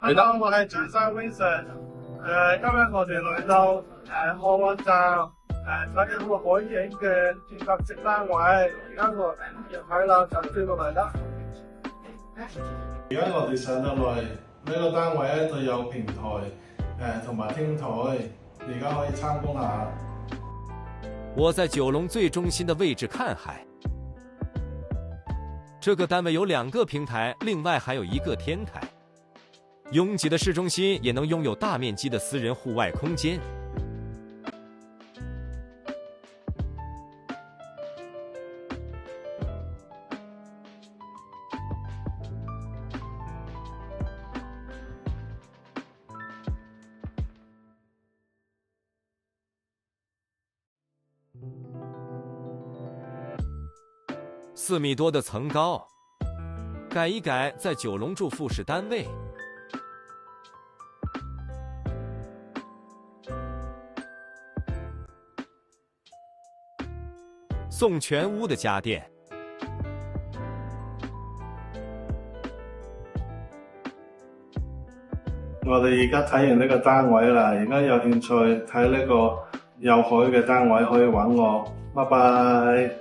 Hello，我係長沙 Vincent。今日我哋嚟到柯灣站睇緊個海景嘅住宅式單位。而家我入睇啦，就轉過嚟啦。而家我哋上到嚟呢個單位咧，就有平台同埋廳台，而家可以參觀下。我在九龍最中心的位置看海。這個單位有2個平台，另外還有1個天台。擁擠的市中心也能擁有大面積的私人戶外空間。4米多的層高，改一改，在九龍住復式單位。送全屋的家電。我哋而家睇完呢個單位啦，而家有興趣睇呢個有海嘅單位可以揾我，拜拜。